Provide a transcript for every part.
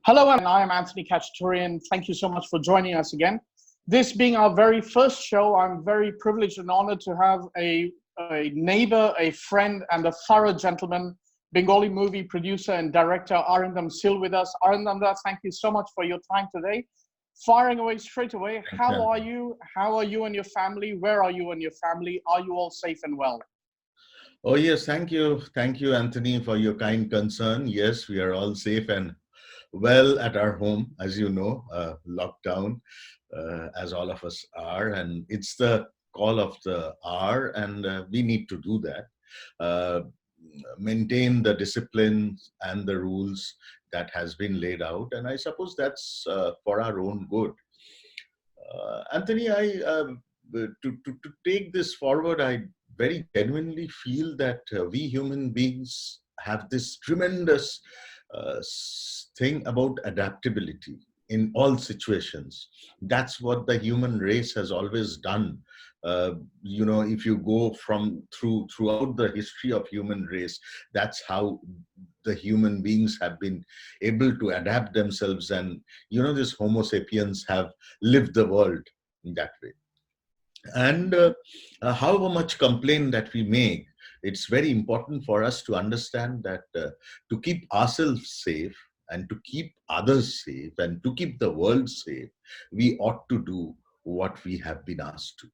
Hello, and I am Anthony Kachatourian. Thank you so much for joining us again. This being our very first show, I'm very privileged and honored to have a neighbor, a friend, and a thorough gentleman, Bengali movie producer and director Arindam Sil with us. Arindam, thank you so much for your time today. Firing away straight away, how are you? How are you and your family? Where are you and your family? Are you all safe and well? Oh, yes, thank you. Thank you, Anthony, for your kind concern. Yes, we are all safe and well at our home, as you know, lockdown, as all of us are. And it's the call of the hour, and we need to do that. Uh, Maintain the disciplines and the rules that has been laid out. And I suppose that's for our own good. Anthony, to take this forward, I very genuinely feel that we human beings have this tremendous thing about adaptability in all situations. That's what the human race has always done. If you go throughout the history of human race, that's how the human beings have been able to adapt themselves, and this Homo sapiens have lived the world in that way. And however much complaint that we make, it's very important for us to understand that to keep ourselves safe and to keep others safe and to keep the world safe, we ought to do what we have been asked to.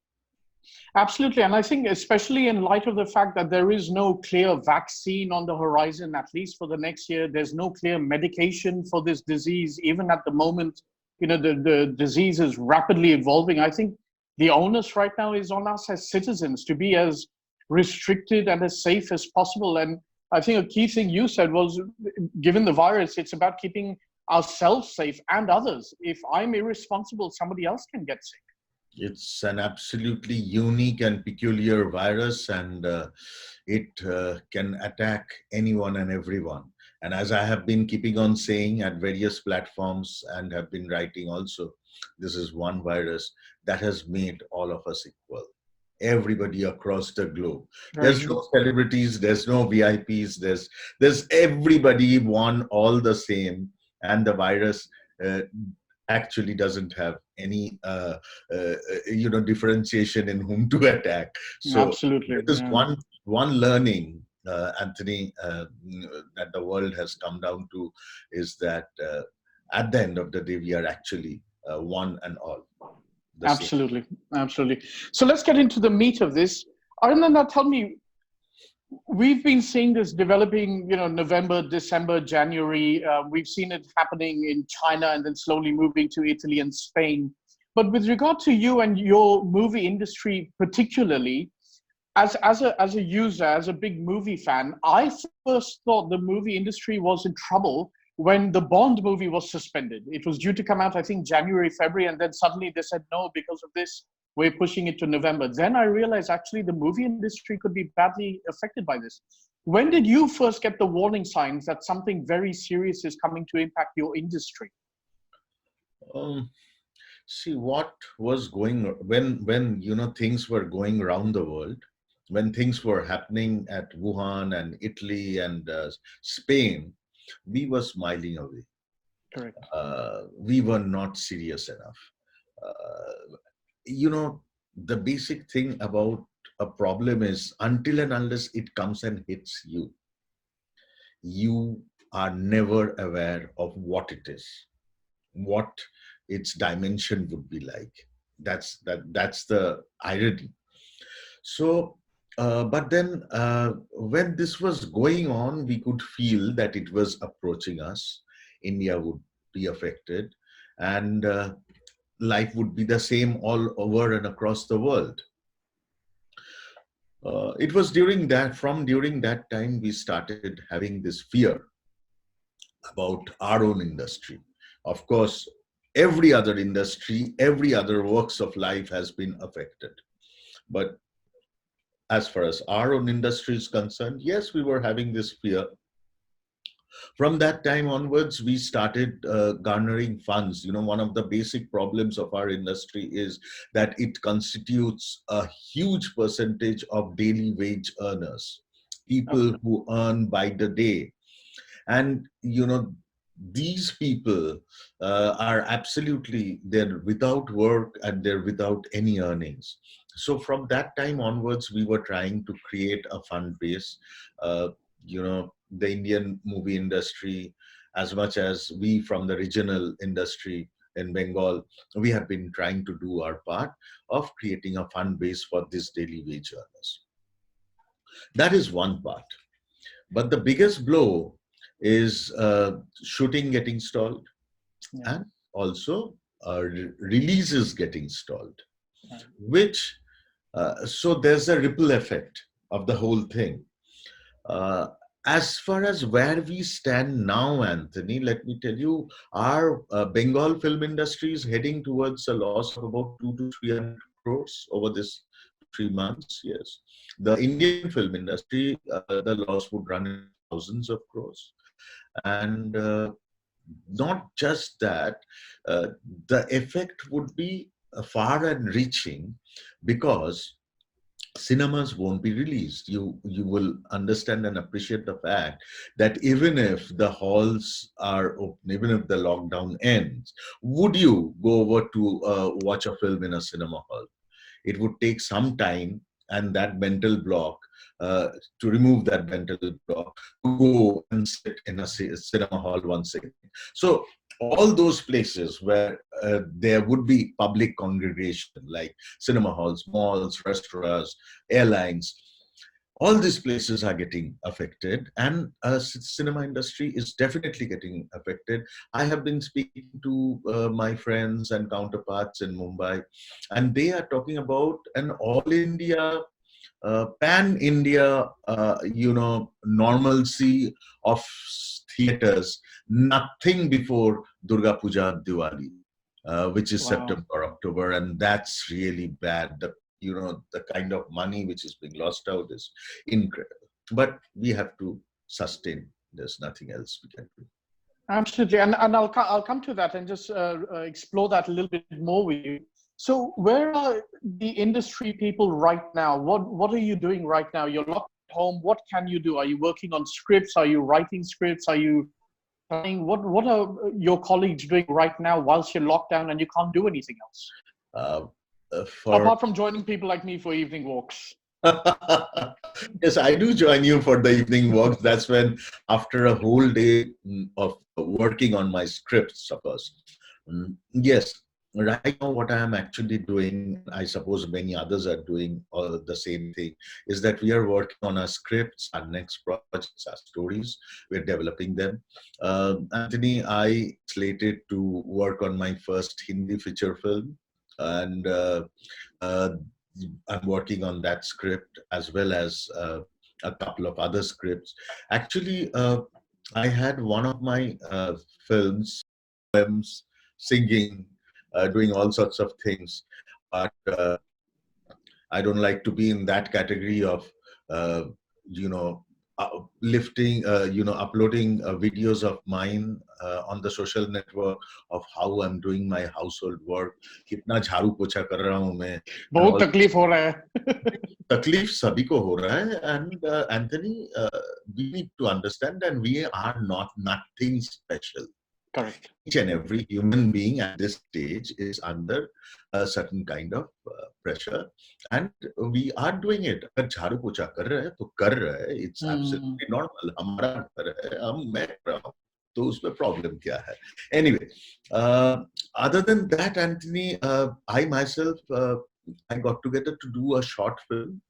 Absolutely. And I think especially in light of the fact that there is no clear vaccine on the horizon, at least for the next year, there's no clear medication for this disease. Even at the moment, the disease is rapidly evolving. I think the onus right now is on us as citizens to be as restricted and as safe as possible. And I think a key thing you said was, given the virus, it's about keeping ourselves safe and others. If I'm irresponsible, somebody else can get sick. It's an absolutely unique and peculiar virus, and it can attack anyone and everyone. And as I have been keeping on saying at various platforms and have been writing also, this is one virus that has made all of us equal. Everybody across the globe. There's no celebrities, there's no VIPs, there's everybody one all the same, and the virus actually doesn't have any differentiation in whom to attack. So absolutely, this is one learning, Anthony, that the world has come down to, is that at the end of the day we are actually one and all. Absolutely, absolutely. So let's get into the meat of this. Arindam, tell me, we've been seeing this developing, November, December, January. We've seen it happening in China and then slowly moving to Italy and Spain. But with regard to you and your movie industry, particularly, as a user, as a big movie fan, I first thought the movie industry was in trouble when the Bond movie was suspended. It was due to come out, I think, January, February, and then suddenly they said, no, because of this, we're pushing it to November. Then I realized actually the movie industry could be badly affected by this. When did you first get the warning signs that something very serious is coming to impact your industry? See what was going when things were going around the world, when things were happening at Wuhan and Italy and Spain, we were smiling away. Correct. We were not serious enough. The basic thing about a problem is, until and unless it comes and hits you, you are never aware of what it is, what its dimension would be like. That's the irony. So but then when this was going on, we could feel that it was approaching us. India would be affected, and life would be the same all over and across the world. It was during that time we started having this fear about our own industry. Of course, every other industry, every other works of life has been affected. But as far as our own industry is concerned, yes, we were having this fear. From that time onwards, we started garnering funds. One of the basic problems of our industry is that it constitutes a huge percentage of daily wage earners, people who earn by the day. And, these people are absolutely, they're without work and they're without any earnings. So from that time onwards, we were trying to create a fund base. uh, the Indian movie industry, as much as we from the regional industry in Bengal, we have been trying to do our part of creating a fund base for this daily wage earners. That is one part. But the biggest blow is shooting getting stalled, Yeah. and also releases getting stalled, Right. which, so there's a ripple effect of the whole thing. Uh, as far as where we stand now, Anthony, let me tell you, our Bengal film industry is heading towards a loss of about 200 to 300 crores over this 2 3 months. Yes, the Indian film industry, the loss would run in thousands of crores, and not just that, uh, the effect would be far and reaching, because cinemas won't be released. You will understand and appreciate the fact that even if the halls are open, even if the lockdown ends, would you go over to watch a film in a cinema hall? It would take some time, and that mental block, uh, to remove that mental block, to go and sit in a cinema hall once again. So all those places where there would be public congregation, like cinema halls, malls, restaurants, airlines, all these places are getting affected, and cinema industry is definitely getting affected. I have been speaking to my friends and counterparts in Mumbai, and they are talking about an all India, pan India, normalcy of theaters, nothing before Durga Puja, Diwali, which is Wow. September, October, and that's really bad. The kind of money which is being lost out is incredible. But we have to sustain. There's nothing else we can do. Absolutely, and I'll come to that and just explore that a little bit more with you. So, where are the industry people right now? What are you doing right now? You're locked at home. What can you do? Are you working on scripts? Are you writing scripts? Are you planning? What are your colleagues doing right now whilst you're locked down and you can't do anything else Uh, for apart from joining people like me for evening walks? Yes, I do join you for the evening walks. That's when, after a whole day of working on my scripts, suppose. Yes, right now, what I am actually doing, I suppose many others are doing all the same thing, is that we are working on our scripts, our next projects, our stories. We're developing them. Anthony, I slated to work on my first Hindi feature film, and uh, I'm working on that script, as well as a couple of other scripts. Actually, I had one of my films, poems, singing, doing all sorts of things. But I don't like to be in that category of, uh, you know, lifting, uploading videos of mine on the social network of how I'm doing my household work, कितना झाड़ू पोछा कर रहा हूँ मैं, and बहुत all. तकलीफ हो रहा है. तकलीफ सभी को हो रहा है, and Anthony, we need to understand that we are not nothing special. Correct. Each and every human being at this stage is under a certain kind of pressure, and we are doing it. अगर झाड़ू पोछा कर रहे हैं तो कर रहे हैं, it's absolutely normal. हमारा घर है, मैं कर रहा हूँ, तो उसमें प्रॉब्लम क्या है? Anyway, other than that, Anthony, I myself, I got together to do a short film,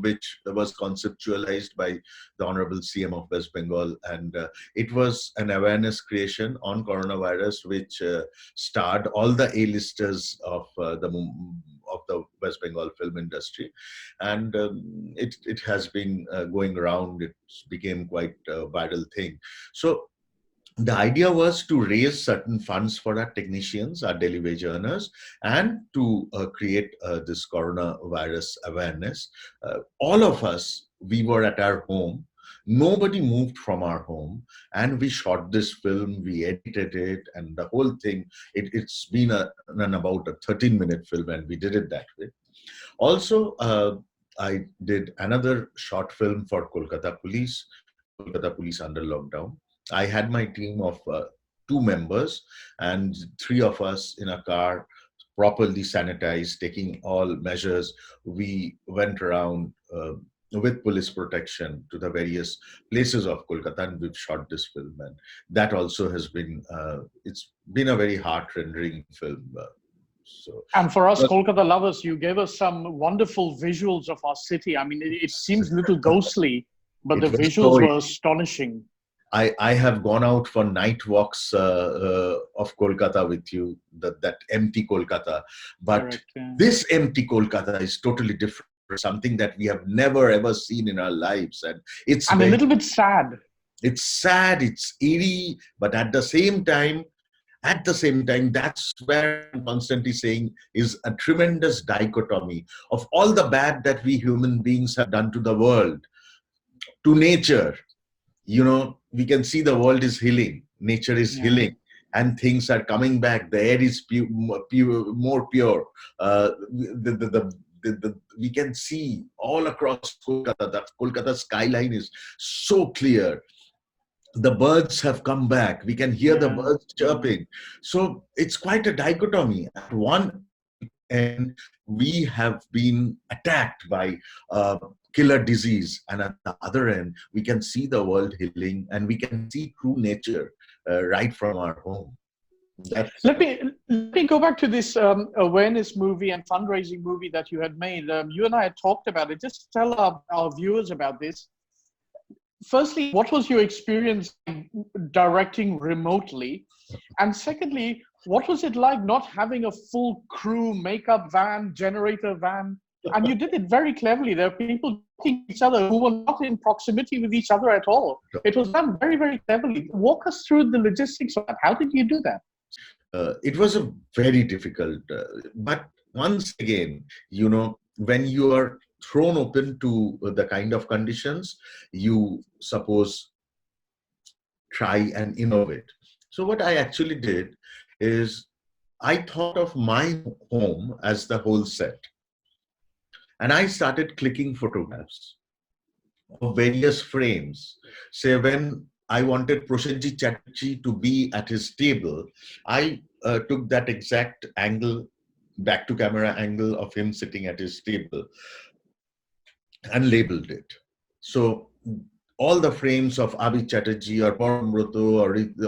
which was conceptualized by the Honorable CM of West Bengal, and it was an awareness creation on coronavirus, which starred all the A-listers of the West Bengal film industry, and it has been going around. It became quite a viral thing. So the idea was to raise certain funds for our technicians, our daily wage earners, and to create this coronavirus awareness. All of us, we were at our home. Nobody moved from our home, and we shot this film. We edited it, and the whole thing. It's been about a 13-minute film, and we did it that way. Also, I did another short film for Kolkata Police under lockdown. I had my team of two members and three of us in a car, properly sanitized, taking all measures. We went around with police protection to the various places of Kolkata, and we've shot this film. And that also has been, it's been a very heart-rendering film. So, And for us but Kolkata lovers, you gave us some wonderful visuals of our city. I mean, it seems a little ghostly, but the it was visuals so. were astonishing. I have gone out for night walks of Kolkata with you, that empty Kolkata. But Correct. Yeah. this empty Kolkata is totally different, something that we have never ever seen in our lives. And it's And a very, little bit sad. it's sad, it's eerie, but at the same time, that's where I'm constantly saying is a tremendous dichotomy of all the bad that we human beings have done to the world, to nature. You know, we can see the world is healing, nature is Yeah. healing, and things are coming back. The air is more pure. We can see all across Kolkata. The Kolkata skyline is so clear. The birds have come back. We can hear the Yeah. birds chirping. So it's quite a dichotomy. At one end, we have been attacked by killer disease, and at the other end, we can see the world healing, and we can see true nature right from our home. That's Let me go back to this awareness movie and fundraising movie that you had made. You and I had talked about it. Just tell our viewers about this. Firstly, what was your experience directing remotely? And secondly, what was it like not having a full crew, makeup van, generator van? And you did it very cleverly. There are people talking to each other who were not in proximity with each other at all. It was done very, very cleverly. Walk us through the logistics of that. How did you do that? it was a very difficult, but once again, you know, when you are thrown open to the kind of conditions, you suppose try and innovate. So what I actually did is I thought of my home as the whole set, and I started clicking photographs of various frames. Say when I wanted Prosenjit Chatterjee to be at his table, I took that exact angle, back to camera angle of him sitting at his table, and labeled it. So all the frames of Abhi Chatterjee or Paramrutu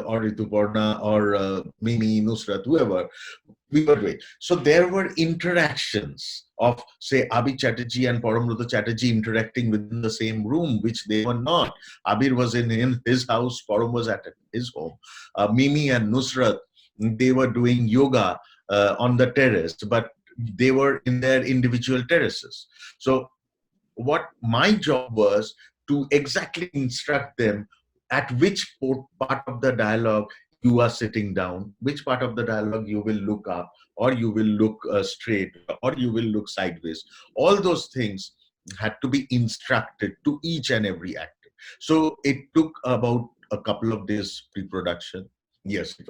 or Rituparna or Mimi, Nusrat, whoever, we were doing. So there were interactions of, say, Abhi Chatterjee and Paramrutu Chatterjee interacting within the same room, which they were not. Abir was in his house, Param was at his home. Mimi and Nusrat, they were doing yoga on the terrace, but they were in their individual terraces. So what my job was to exactly instruct them at which part of the dialogue you are sitting down, which part of the dialogue you will look up, or you will look straight, or you will look sideways. All those things had to be instructed to each and every actor. So it took about a couple of days pre-production. Yes, it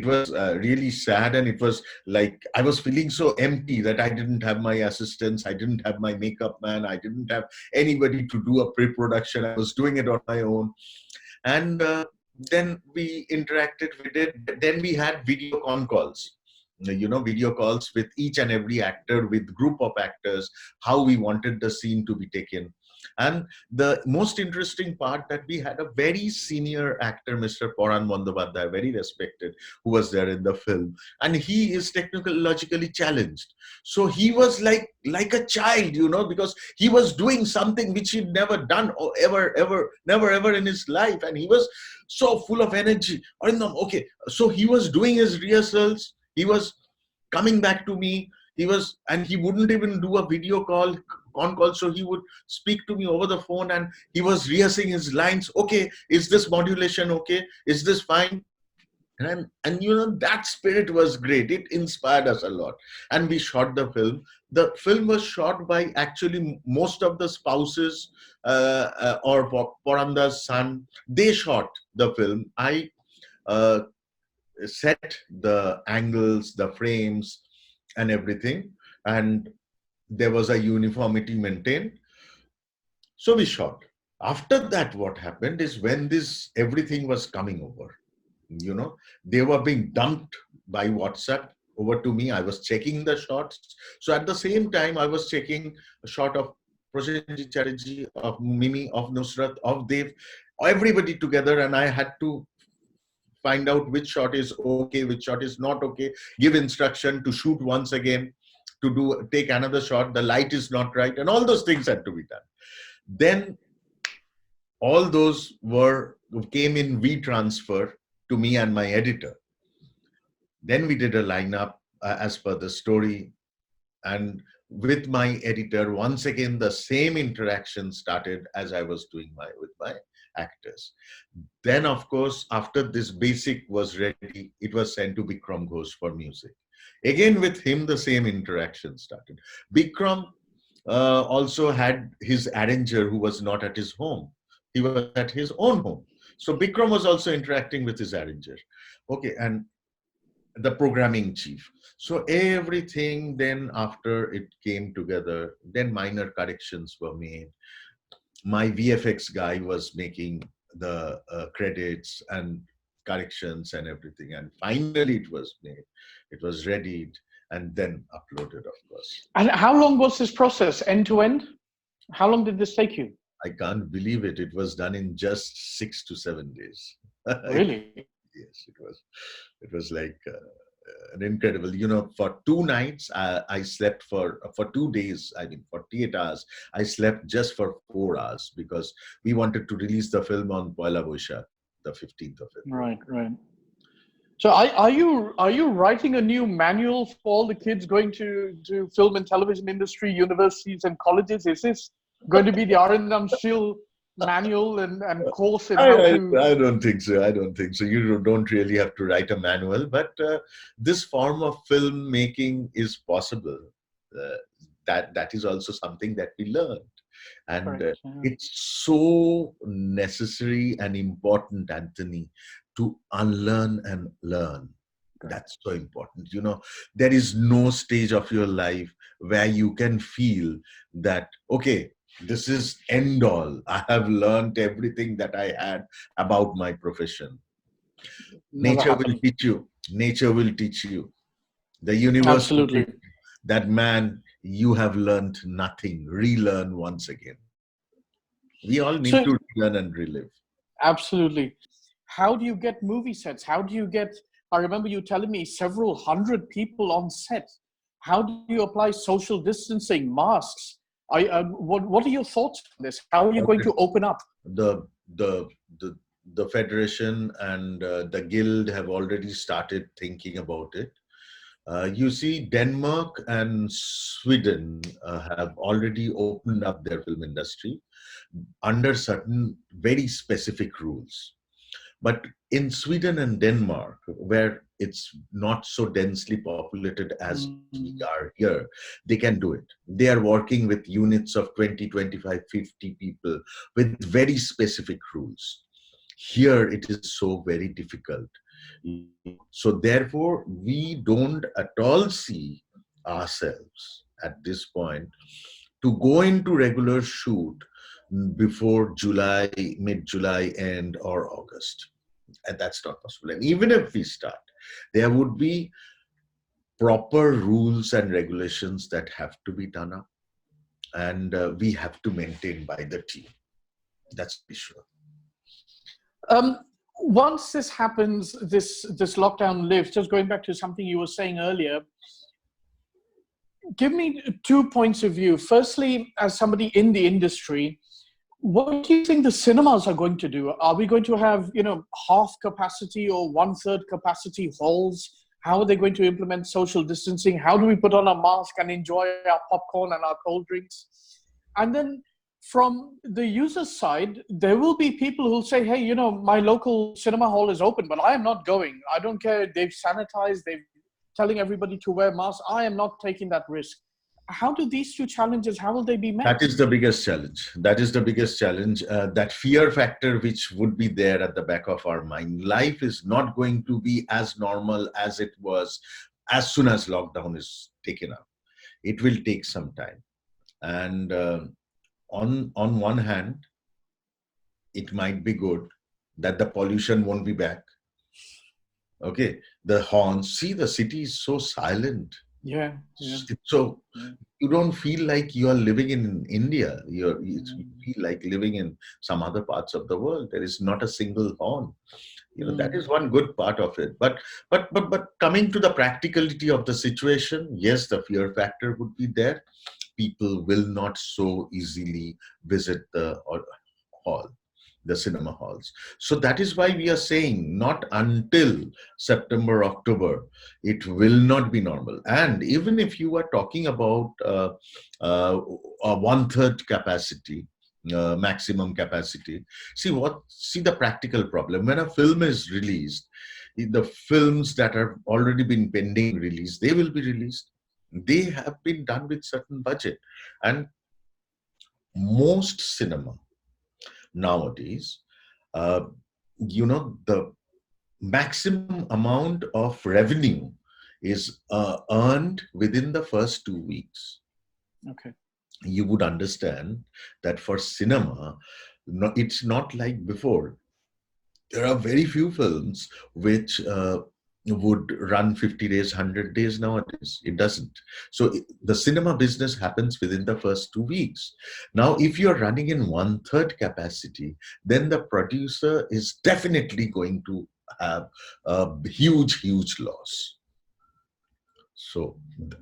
was really sad, and it was like I was feeling so empty that I didn't have my assistants, I didn't have my makeup man, I didn't have anybody to do a pre-production. I was doing it on my own, and then we interacted. We did. Then we had video con calls. You know, video calls with each and every actor, with group of actors, how we wanted the scene to be taken. And the most interesting part that we had a very senior actor, Mr. Paran Bandyopadhyay, very respected, who was there in the film, and he is technologically challenged. So he was like a child, you know, because he was doing something which he'd never done or never ever in his life, and he was so full of energy. Arindam, okay, so he was doing his rehearsals. He was coming back to me. And he wouldn't even do a video call on call, so he would speak to me over the phone, and he was rehearsing his lines. Okay, is this modulation okay? Is this fine? And you know, that spirit was great. It inspired us a lot, and we shot the film. The film was shot by actually most of the spouses or Poranda's son. They shot the film. I uh, set the angles, the frames, and everything, and there was a uniformity maintained. So we shot. After that, what happened is when this everything was coming over, They were being dumped by WhatsApp over to me. I was checking the shots. So at the same time, I was checking a shot of Prosenjit Chatterjee, of Mimi, of Nusrat, of Dev, everybody together, and I had to find out which shot is okay, which shot is not okay, give instruction to shoot once again, take another shot, the light is not right, and all those things had to be done. Then all those came in WeTransfer to me and my editor. Then we did a lineup as per the story, and with my editor, once again the same interaction started as I was doing with my actors. Then, of course, after this basic was ready, it was sent to Bikram Ghosh for music. Again, with him, the same interaction started. Bikram also had his arranger who was not at his home. He was at his own home. So Bikram was also interacting with his arranger. Okay, and the programming chief. So everything then after it came together, then minor corrections were made. My VFX guy was making the credits and corrections and everything. And finally it was made. It was readied and then uploaded, of course. And how long was this process, end to end? How long did this take you? I can't believe it. It was done in just 6 to 7 days. Really? Yes, it was like an incredible, for 2 nights, I slept for 2 days, 48 hours. I slept just for 4 hours because we wanted to release the film on Poila Boishakh, the 15th of February. Right. So are you writing a new manual for all the kids going to film and television industry, universities and colleges? Is this going to be the Arindam Sil manual and course in how to... I don't think so. I don't think so. You don't really have to write a manual, but this form of filmmaking is possible. That is also something that we learned. And it's so necessary and important, Anthony, to unlearn and learn. That's so important. There is no stage of your life where you can feel that, okay, this is end all. I have learned everything that I had about my profession. Nature will teach you. Nature will teach you. The universe will teach you that, man, you have learned nothing. Relearn once again. We all need to relearn and relive. Absolutely. How do you get movie sets? How do you get, I remember you telling me, several hundred people on set. How do you apply social distancing, masks? What are your thoughts on this? How are you going to open up? The federation and the guild have already started thinking about it. You see, Denmark and Sweden have already opened up their film industry under certain very specific rules. But in Sweden and Denmark, where it's not so densely populated as we are here, they can do it. They are working with units of 20, 25, 50 people with very specific rules. Here, it is so very difficult. So therefore, we don't at all see ourselves at this point to go into regular shoot before July, mid-July end or August. And that's not possible. And even if we start, there would be proper rules and regulations that have to be done up. And we have to maintain by the team. That's for sure. Once this happens, this lockdown lifts, just going back to something you were saying earlier, give me 2 points of view. Firstly, as somebody in the industry, what do you think the cinemas are going to do? Are we going to have, half capacity or 1/3 capacity halls? How are they going to implement social distancing? How do we put on a mask and enjoy our popcorn and our cold drinks? And then from the user side, there will be people who'll say, hey, my local cinema hall is open, but I am not going. I don't care. They've sanitized. They're telling everybody to wear masks. I am not taking that risk. How do these two challenges, how will they be met? That is the biggest challenge. That is the biggest challenge. That fear factor which would be there at the back of our mind. Life is not going to be as normal as it was as soon as lockdown is taken up. It will take some time. And on one hand, it might be good that the pollution won't be back. Okay, the horns. See, the city is so silent. Yeah, yeah, So yeah. you don't feel like you are living in India. You Mm, feel like living in some other parts of the world. There is not a single horn. That mm, is one good part of it. But coming to the practicality of the situation, yes, the fear factor would be there. People will not so easily visit the hall, the cinema halls. So that is why we are saying not until September, October, it will not be normal. And even if you are talking about uh, a one-third capacity, maximum capacity, see the practical problem. When a film is released, the films that have already been pending release, they will be released. They have been done with certain budget. And most cinema nowadays, uh, the maximum amount of revenue is earned within the first 2 weeks. okay. You would understand that for cinema, no, it's not like before. There are very few films which would run 50 days, 100 days nowadays. It doesn't. So the cinema business happens within the first 2 weeks. Now, if you're running in one-third capacity, then the producer is definitely going to have a huge, huge loss. So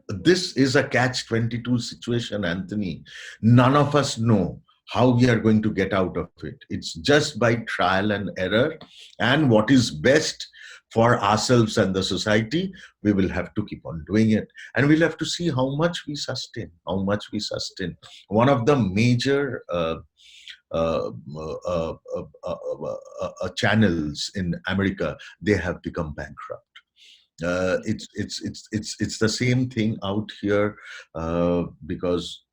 this is a catch-22 situation, Anthony. None of us know how we are going to get out of it. It's just by trial and error, and what is best for ourselves and the society, we will have to keep on doing it. And we'll have to see how much we sustain, how much we sustain. One of the major uh, channels in America, they have become bankrupt. It's the same thing out here, because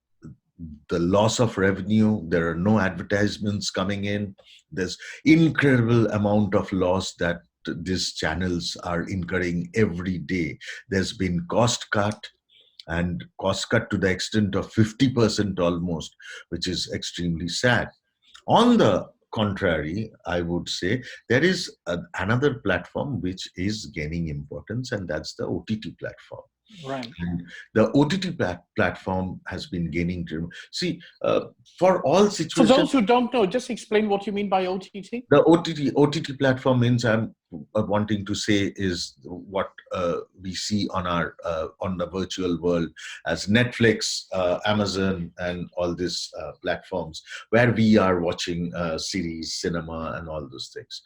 the loss of revenue, there are no advertisements coming in. There's incredible amount of loss that these channels are incurring every day. There's been cost cut, and cost cut to the extent of 50% almost, which is extremely sad. On the contrary, I would say there is another platform which is gaining importance, and that's the OTT platform. Right. And the OTT platform has been gaining. See, for all For those situations, who don't know, just explain what you mean by OTT. the OTT platform means I'm wanting to say is what we see on our on the virtual world as Netflix, Amazon, and all these platforms where we are watching series, cinema, and all those things.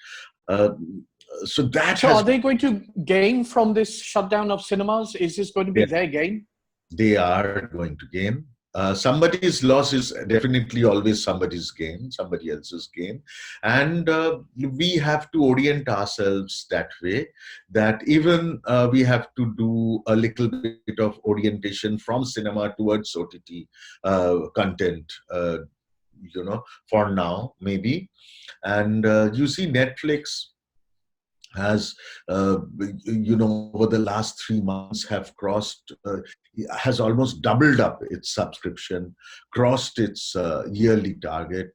Uh, so that So has are they going to gain from this shutdown of cinemas? Is this going to be their gain? they are going to gain. Somebody's loss is definitely always somebody's gain, somebody else's gain. And we have to orient ourselves that way, that even we have to do a little bit of orientation from cinema towards OTT content, for now, maybe. And you see, Netflix has over the last 3 months have crossed has almost doubled up its subscription, crossed its yearly target.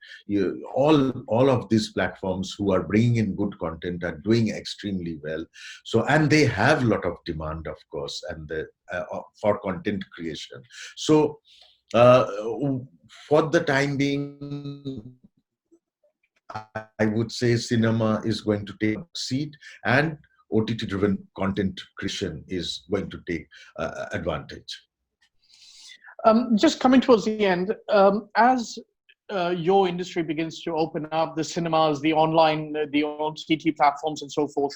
All of these platforms who are bringing in good content are doing extremely well. So, and they have a lot of demand, of course, and for content creation. So uh, for the time being, I would say cinema is going to take a seat, and OTT driven content creation is going to take advantage. Just coming towards the end, as your industry begins to open up, the cinemas, the online, the OTT platforms, and so forth,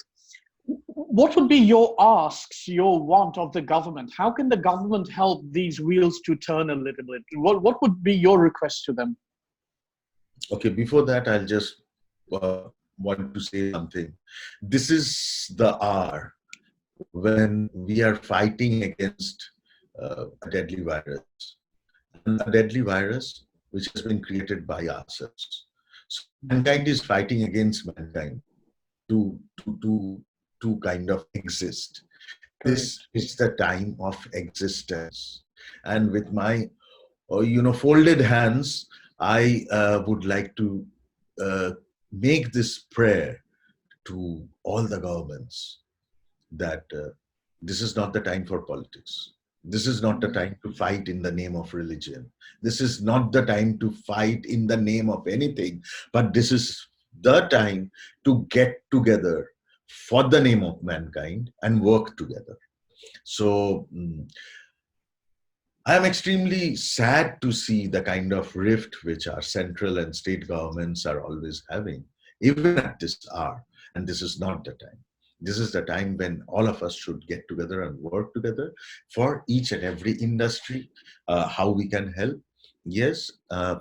what would be your asks, your want of the government? How can the government help these wheels to turn a little bit? What would be your request to them? Okay, before that, I'll just want to say something. This is the hour when we are fighting against a deadly virus, and a deadly virus which has been created by ourselves. So mankind is fighting against mankind to to to to kind of exist. This Correct. is the time of existence, and with my folded hands, I would like to uh, make this prayer to all the governments. that this is not the time for politics. This is not the time to fight in the name of religion. This is not the time to fight in the name of anything, but this is the time to get together for the name of mankind and work together. So I am extremely sad to see the kind of rift which our central and state governments are always having, even at this hour. And this is not the time. This is the time when all of us should get together and work together for each and every industry, how we can help. Yes,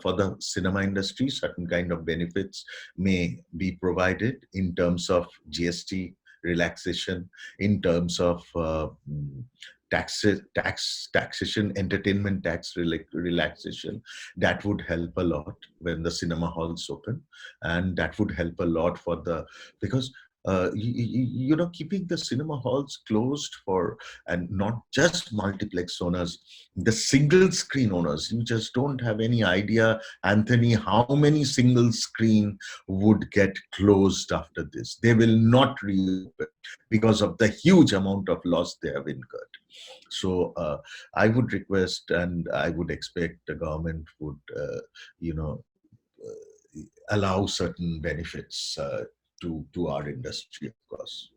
for the cinema industry, certain kind of benefits may be provided in terms of GST relaxation, in terms of taxation, entertainment tax relaxation. That would help a lot when the cinema halls open, and that would help a lot for the, because keeping the cinema halls closed for, and not just multiplex owners, the single screen owners, you just don't have any idea, Anthony, how many single screen would get closed after this. They will not reopen because of the huge amount of loss they have incurred. So I would request, and I would expect the government would, allow certain benefits to our industry, of course.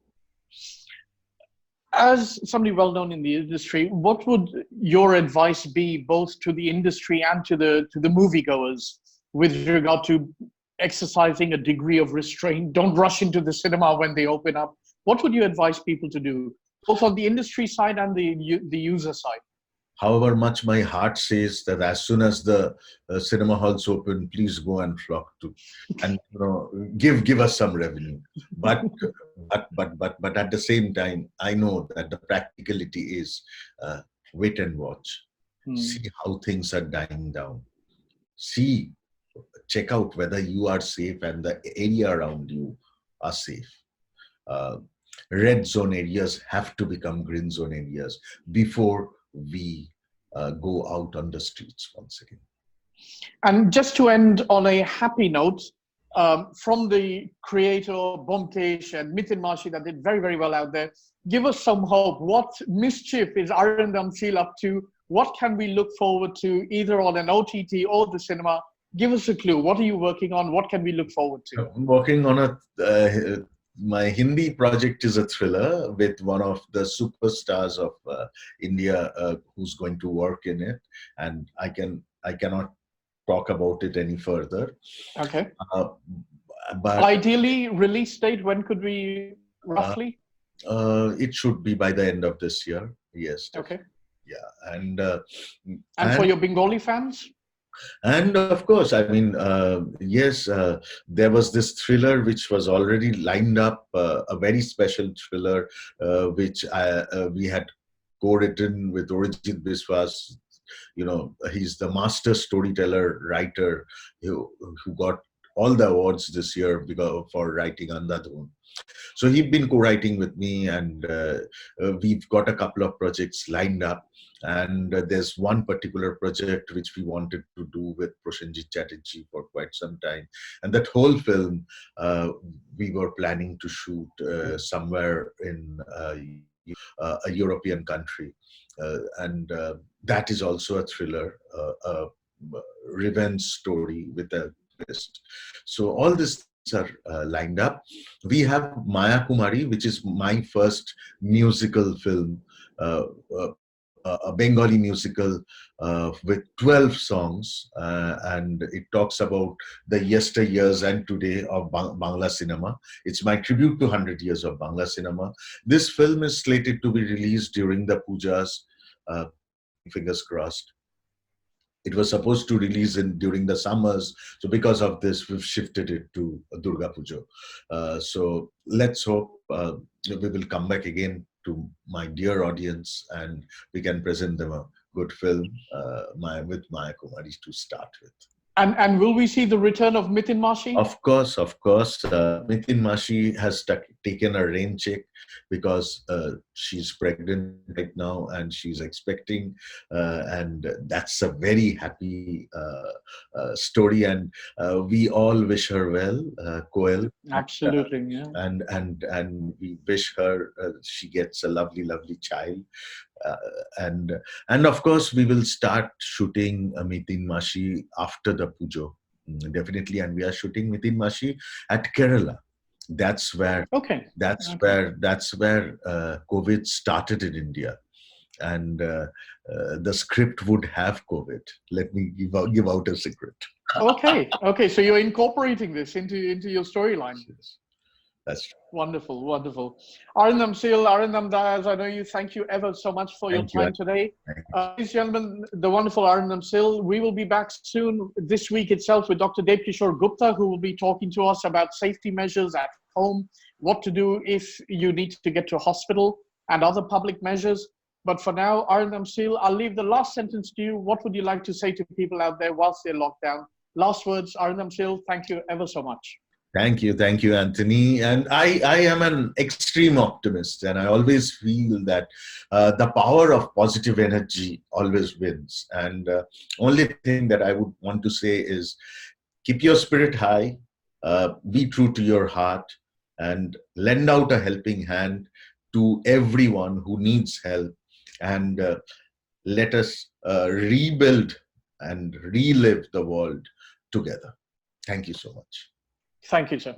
As somebody well known in the industry, what would your advice be both to the industry and to the moviegoers with regard to exercising a degree of restraint? Don't rush into the cinema when they open up. What would you advise people to do, both on the industry side and the user side? However much my heart says that as soon as the cinema halls open, please go and flock to, and give us some revenue. But at the same time, I know that the practicality is wait and watch, see how things are dying down, check out whether you are safe and the area around you are safe. Red zone areas have to become green zone areas before we go out on the streets once again. And just to end on a happy note, from the creator, Bomkesh and Mithun Mashi, that did very, very well out there, give us some hope. What mischief is Arindam Sil up to? What can we look forward to either on an OTT or the cinema? Give us a clue. What are you working on? What can we look forward to? I'm working on my Hindi project is a thriller with one of the superstars of India who's going to work in it, and I cannot talk about it any further. Okay. But ideally, release date, when could we roughly? It should be by the end of this year. Yes. Okay. Yeah, and for your Bengali fans. And of course, I mean, yes, there was this thriller which was already lined up, a very special thriller, which we had co-written with Orijit Biswas. He's the master storyteller, writer, who got all the awards this year for writing Andhadhun. So he'd been co-writing with me, and we've got a couple of projects lined up. And there's one particular project which we wanted to do with Prosenjit Chatterjee for quite some time. And that whole film, we were planning to shoot somewhere in a European country. And that is also a thriller, a revenge story with a twist. So all these are lined up. We have Maya Kumari, which is my first musical film, a Bengali musical with 12 songs, and it talks about the yesteryears and today of Bangla cinema. It's my tribute to 100 years of Bangla cinema. This film is slated to be released during the pujas, fingers crossed. It was supposed to release during the summers. So because of this, we've shifted it to Durga Puja. So let's hope we will come back again to my dear audience and we can present them a good film with Maya Kumari to start with. And will we see the return of Mithun Mashi? Of course, of course. Mithun Mashi has taken a rain check because she's pregnant right now and she's expecting, and that's a very happy story. And we all wish her well, Koel. Absolutely, yeah. And we wish her she gets a lovely, lovely child. Uh, and and of course, we will start shooting Mithun Mashi after the Pujo. Definitely, and we are shooting Mithun Mashi at Kerala. That's where Okay. COVID started in India, and the script would have COVID. Let me give out a secret. Okay. Okay. So you're incorporating this into your storyline. Yes, that's true. Wonderful, wonderful. Arindam Sil, Arindam Das, I know you. Thank you ever so much for your Thank you. time today. Thank Ladies and gentlemen, the wonderful Arindam Sil. We will be back soon this week itself with Dr. Devkishore Gupta, who will be talking to us about safety measures at home, what to do if you need to get to a hospital, and other public measures. But for now, Arindam Sil, I'll leave the last sentence to you. What would you like to say to people out there whilst they're locked down? Last words, Arindam Sil. Thank you ever so much. Thank you, Anthony. And I am an extreme optimist, and I always feel that the power of positive energy always wins. And only thing that I would want to say is keep your spirit high, be true to your heart, and lend out a helping hand to everyone who needs help. And let us rebuild and relive the world together. Thank you so much. Thank you, sir.